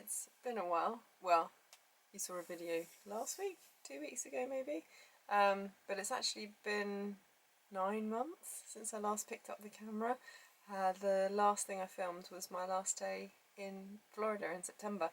It's been a while. Well, you saw a video last week, 2 weeks ago maybe, but it's actually been 9 months since I last picked up the camera. The last thing I filmed was my last day in Florida in September,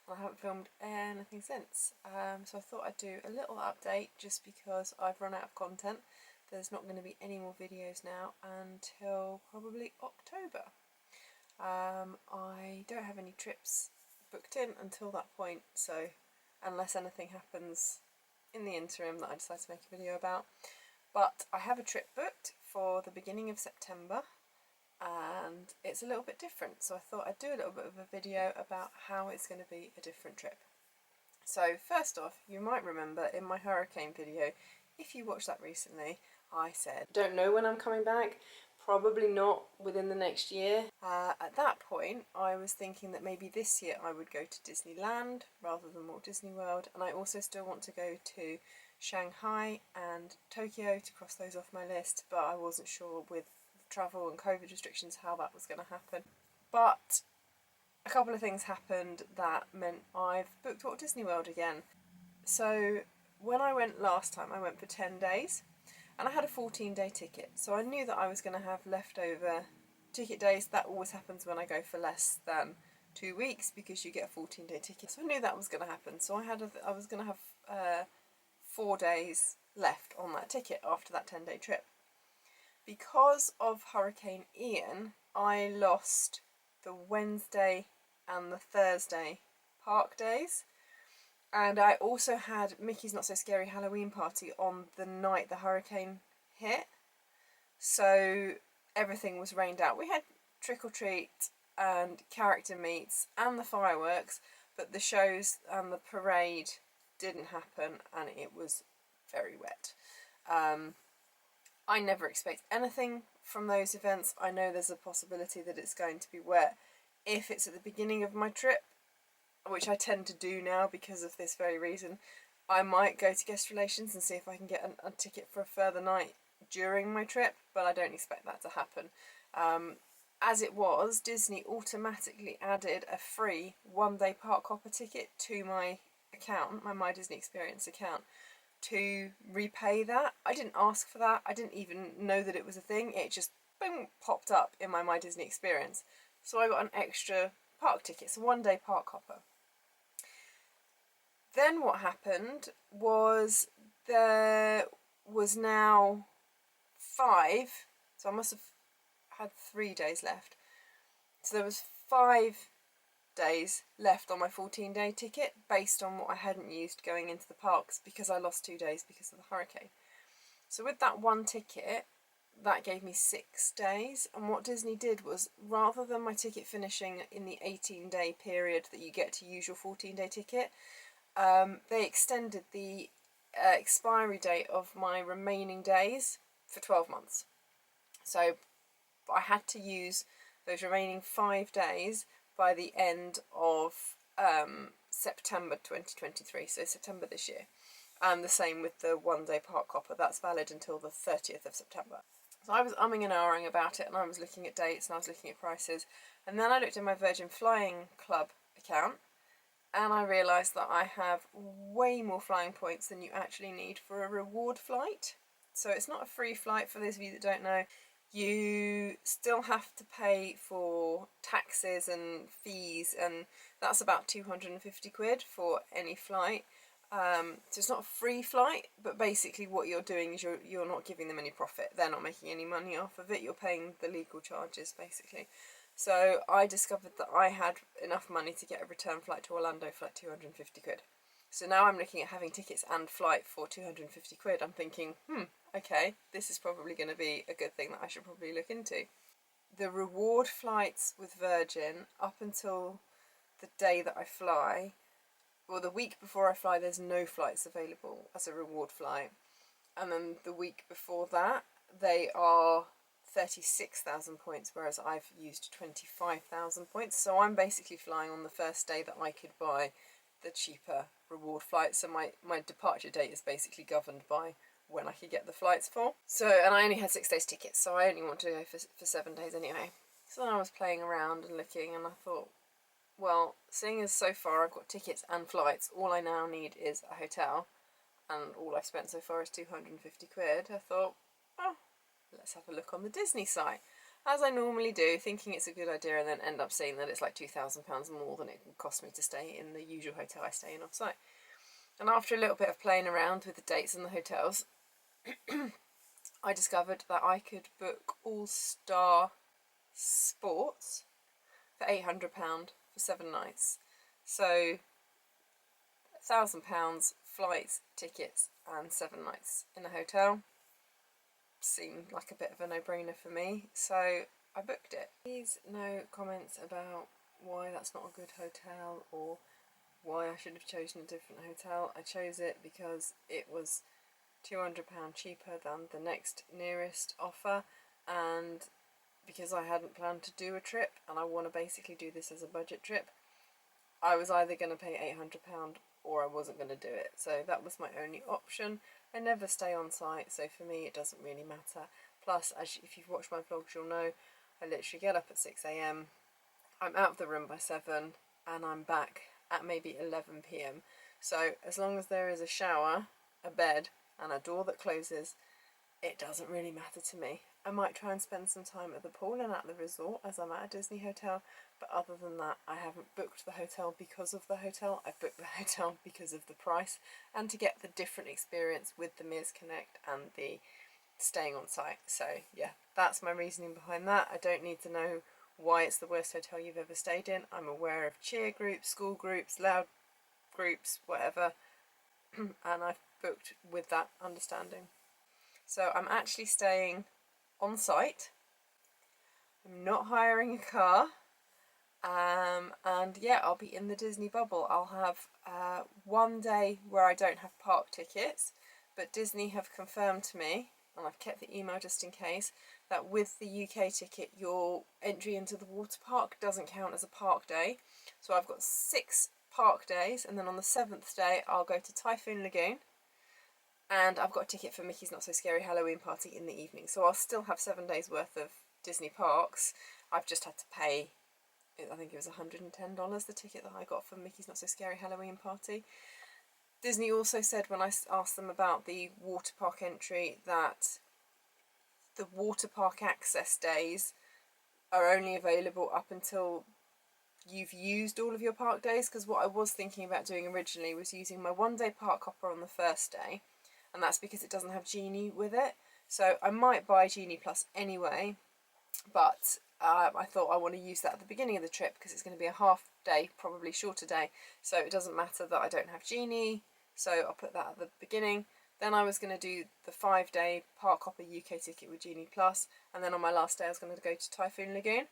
and I haven't filmed anything since. So I thought I'd do a little update just because I've run out of content. There's not going to be any more videos now until probably October. I don't have any trips booked in until that point, so unless anything happens in the interim that I decide to make a video about. But I have a trip booked for the beginning of September, and it's a little bit different, so I thought I'd do a little bit of a video about how it's going to be a different trip. So first off, you might remember in my hurricane video, if you watched that recently, I said, don't know when I'm coming back, probably not within the next year. At that point, I was thinking that maybe this year I would go to Disneyland rather than Walt Disney World, and I also still want to go to Shanghai and Tokyo to cross those off my list, but I wasn't sure with travel and COVID restrictions how that was going to happen. But a couple of things happened that meant I've booked Walt Disney World again. So when I went last time, I went for 10 days and I had a 14-day ticket, so I knew that I was going to have leftover ticket days. That always happens when I go for less than 2 weeks because you get a 14-day ticket, so I knew that was going to happen. So I was going to have 4 days left on that ticket after that 10-day trip. Because of Hurricane Ian, I lost the Wednesday and the Thursday park days, and I also had Mickey's Not So Scary Halloween Party on the night the hurricane hit, so everything was rained out. We had trick or treat and character meets and the fireworks, but the shows and the parade didn't happen, and it was very wet. I never expect anything from those events. I know there's a possibility that it's going to be wet if it's at the beginning of my trip, which I tend to do now because of this very reason. I might go to guest relations and see if I can get a ticket for a further night during my trip, but I don't expect that to happen. As it was, Disney automatically added a free one-day park hopper ticket to my account, my My Disney Experience account, to repay that. I didn't ask for that. I didn't even know that it was a thing. It just boom popped up in my My Disney Experience. So I got an extra park ticket, so one-day park hopper. Then what happened was there was now 5, so I must have had 3 days left. So there was 5 days left on my 14-day ticket based on what I hadn't used going into the parks because I lost 2 days because of the hurricane. So with that one ticket, that gave me 6 days, and what Disney did was, rather than my ticket finishing in the 18-day period that you get to use your 14-day ticket, they extended the expiry date of my remaining days for 12 months. So I had to use those remaining 5 days by the end of September 2023, so September this year. And the same with the one-day park hopper, that's valid until the 30th of September. So I was umming and ahhing about it, and I was looking at dates and I was looking at prices, and then I looked at my Virgin Flying Club account, and I realised that I have way more flying points than you actually need for a reward flight. So it's not a free flight, for those of you that don't know. You still have to pay for taxes and fees, and that's about 250 quid for any flight. So it's not a free flight, but basically what you're doing is you're not giving them any profit. They're not making any money off of it. You're paying the legal charges, basically. So I discovered that I had enough money to get a return flight to Orlando for like 250 quid. So now I'm looking at having tickets and flight for 250 quid. I'm thinking, okay, this is probably going to be a good thing that I should probably look into. The reward flights with Virgin, up until the day that I fly, or the week before I fly, there's no flights available as a reward flight. And then the week before that, they are 36,000 points, whereas I've used 25,000 points. So I'm basically flying on the first day that I could buy the cheaper reward flight. So my departure date is basically governed by when I could get the flights for. So, and I only had 6 days tickets, so I only wanted to go for 7 days anyway. So then I was playing around and looking, and I thought, well, seeing as so far I've got tickets and flights, all I now need is a hotel, and all I've spent so far is 250 quid, I thought, oh, let's have a look on the Disney site. As I normally do, thinking it's a good idea, and then end up seeing that it's like £2,000 more than it would cost me to stay in the usual hotel I stay in off site. And after a little bit of playing around with the dates and the hotels, I discovered that I could book All-Star Sports for £800 for 7 nights. So £1,000 flights, tickets and 7 nights in a hotel seemed like a bit of a no-brainer for me, so I booked it. Please no comments about why that's not a good hotel or why I should have chosen a different hotel. I chose it because it was £200 cheaper than the next nearest offer, and because I hadn't planned to do a trip and I want to basically do this as a budget trip, I was either going to pay £800 or I wasn't going to do it. So that was my only option. I never stay on site, so for me it doesn't really matter. Plus, if you've watched my vlogs, you'll know I literally get up at 6 AM, I'm out of the room by 7, and I'm back at maybe 11 PM. So as long as there is a shower, a bed and a door that closes, it doesn't really matter to me. I might try and spend some time at the pool and at the resort as I'm at a Disney hotel, but other than that, I haven't booked the hotel because of the hotel. I've booked the hotel because of the price and to get the different experience with the Mears Connect and the staying on site. So yeah, that's my reasoning behind that. I don't need to know why it's the worst hotel you've ever stayed in. I'm aware of cheer groups, school groups, loud groups, whatever, and I've booked with that understanding. So I'm actually staying on site. I'm not hiring a car. And yeah, I'll be in the Disney bubble. I'll have one day where I don't have park tickets, but Disney have confirmed to me, and I've kept the email just in case, that with the UK ticket your entry into the water park doesn't count as a park day. So I've got 6 park days, and then on the 7th day I'll go to Typhoon Lagoon, and I've got a ticket for Mickey's Not So Scary Halloween Party in the evening. So I'll still have 7 days worth of Disney parks. I've just had to pay, I think it was $110, the ticket that I got for Mickey's Not So Scary Halloween Party. Disney also said when I asked them about the water park entry that the water park access days are only available up until you've used all of your park days, because what I was thinking about doing originally was using my 1-day park hopper on the first day, and that's because it doesn't have Genie with it. So I might buy Genie Plus anyway, but I thought I want to use that at the beginning of the trip because it's going to be a half day, probably shorter day, so it doesn't matter that I don't have Genie, so I'll put that at the beginning. Then I was going to do the 5-day Park Hopper UK ticket with Genie Plus, and then on my last day I was going to go to Typhoon Lagoon.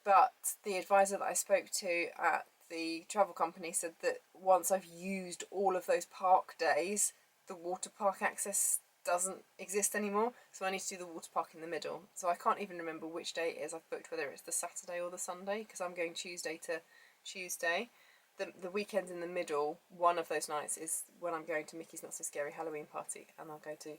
But the advisor that I spoke to at the travel company said that once I've used all of those park days, the water park access doesn't exist anymore, so I need to do the water park in the middle. So I can't even remember which day it is I've booked, whether it's the Saturday or the Sunday, because I'm going Tuesday to Tuesday. The weekend in the middle, one of those nights is when I'm going to Mickey's Not So Scary Halloween Party, and I'll go to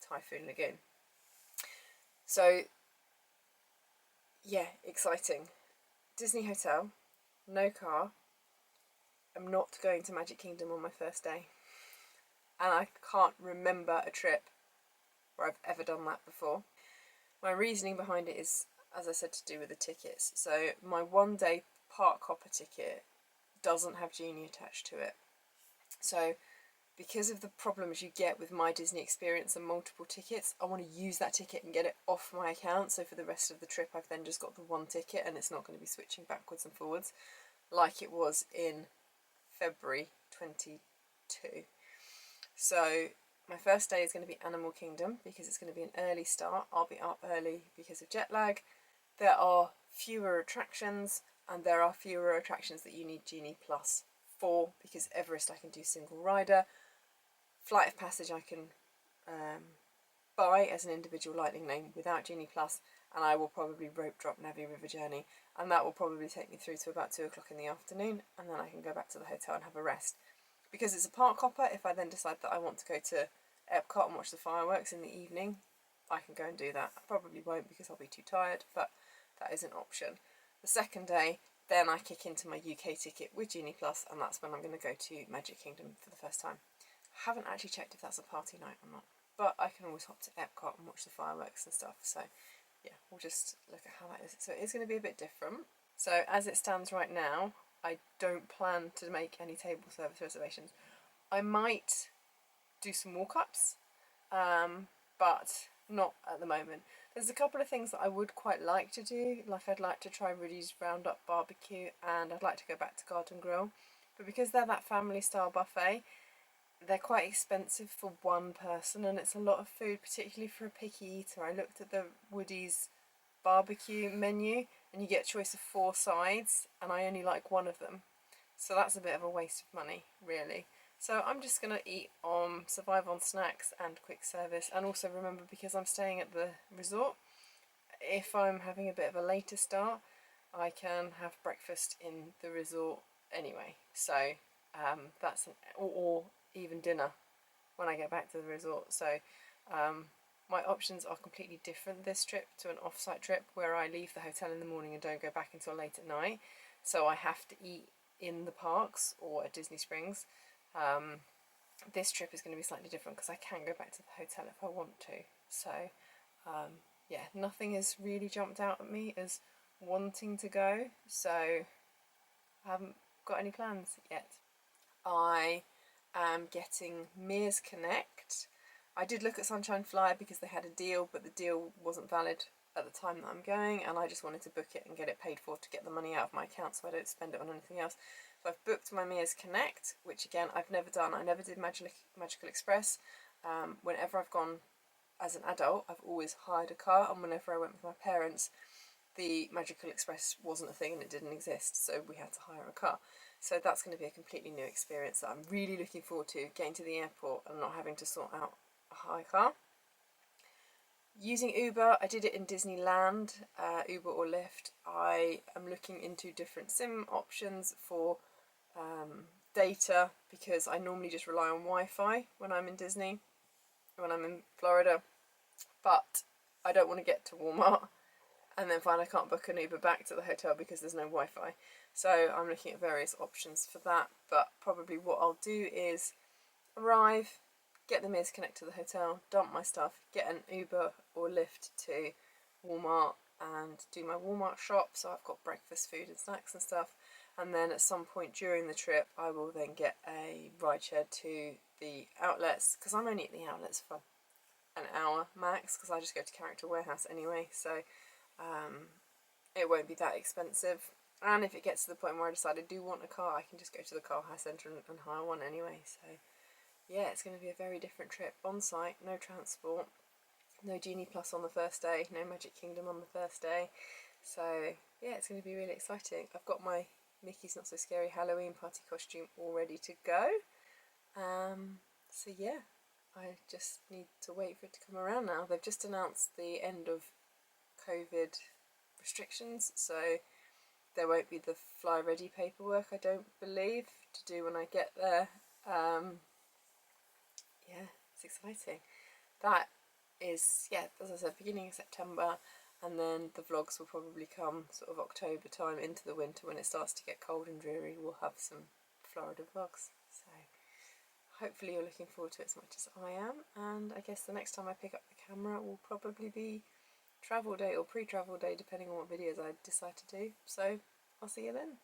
Typhoon Lagoon. So yeah, exciting. Disney hotel, no car. I'm not going to Magic Kingdom on my first day, and I can't remember a trip where I've ever done that before. My reasoning behind it is, as I said, to do with the tickets. So my 1-day park hopper ticket doesn't have Genie attached to it. So because of the problems you get with My Disney Experience and multiple tickets, I want to use that ticket and get it off my account, so for the rest of the trip I've then just got the one ticket and it's not going to be switching backwards and forwards like it was in February 22. So my first day is going to be Animal Kingdom because it's going to be an early start. I'll be up early because of jet lag. There are fewer attractions, and there are fewer attractions that you need Genie Plus for, because Everest I can do single rider. Flight of Passage I can buy as an individual lightning lane without Genie Plus, and I will probably rope drop Navi River Journey, and that will probably take me through to about 2 o'clock in the afternoon, and then I can go back to the hotel and have a rest. Because it's a park hopper, if I then decide that I want to go to Epcot and watch the fireworks in the evening, I can go and do that. I probably won't because I'll be too tired, but that is an option. The second day then I kick into my UK ticket with Genie Plus, and that's when I'm going to go to Magic Kingdom for the first time. I haven't actually checked if that's a party night or not, but I can always hop to Epcot and watch the fireworks and stuff, so yeah, we'll just look at how that is. So it's going to be a bit different. So as it stands right now, I don't plan to make any table service reservations. I might do some walk-ups, but not at the moment. There's a couple of things that I would quite like to do, like I'd like to try Rudy's Roundup Barbecue, and I'd like to go back to Garden Grill, but because they're that family style buffet, they're quite expensive for one person, and it's a lot of food, particularly for a picky eater. I looked at the Woody's barbecue menu, and you get a choice of 4 sides, and I only like one of them, so that's a bit of a waste of money, really. So I'm just going to survive on snacks and quick service, and also remember, because I'm staying at the resort, if I'm having a bit of a later start, I can have breakfast in the resort anyway. So or even dinner when I get back to the resort. So my options are completely different this trip to an off-site trip where I leave the hotel in the morning and don't go back until late at night. So I have to eat in the parks or at Disney Springs. This trip is going to be slightly different because I can go back to the hotel if I want to. So yeah, nothing has really jumped out at me as wanting to go, so I haven't got any plans yet. I am getting Mears Connect. I did look at Sunshine Flyer because they had a deal, but the deal wasn't valid at the time that I'm going, and I just wanted to book it and get it paid for to get the money out of my account so I don't spend it on anything else. So I've booked my Mears Connect, which again I've never done. I never did Magical Express. Whenever I've gone as an adult, I've always hired a car, and whenever I went with my parents, the Magical Express wasn't a thing and it didn't exist, so we had to hire a car. So that's going to be a completely new experience that I'm really looking forward to, getting to the airport and not having to sort out a hire car. Using Uber, I did it in Disneyland, Uber or Lyft. I am looking into different SIM options for data, because I normally just rely on Wi-Fi when I'm in Disney, when I'm in Florida, but I don't want to get to Walmart and then find I can't book an Uber back to the hotel because there's no Wi-Fi. So I'm looking at various options for that, but probably what I'll do is arrive, get the Mears Connect to the hotel, dump my stuff, get an Uber or Lyft to Walmart and do my Walmart shop, so I've got breakfast food and snacks and stuff, and then at some point during the trip I will then get a ride share to the outlets, because I'm only at the outlets for an hour max, because I just go to Character Warehouse anyway, so it won't be that expensive. And if it gets to the point where I decide I do want a car, I can just go to the car hire centre and hire one anyway. So yeah, it's going to be a very different trip. On site, no transport, no Genie Plus on the first day, no Magic Kingdom on the first day. So yeah, it's going to be really exciting. I've got my Mickey's Not So Scary Halloween party costume all ready to go. So yeah, I just need to wait for it to come around now. They've just announced the end of COVID restrictions, so there won't be the fly ready paperwork, I don't believe, to do when I get there. Yeah, it's exciting. That is, yeah, as I said, beginning of September, and then the vlogs will probably come sort of October time into the winter when it starts to get cold and dreary. We'll have some Florida vlogs, so hopefully you're looking forward to it as much as I am, and I guess the next time I pick up the camera will probably be travel day or pre-travel day, depending on what videos I decide to do. So I'll see you then.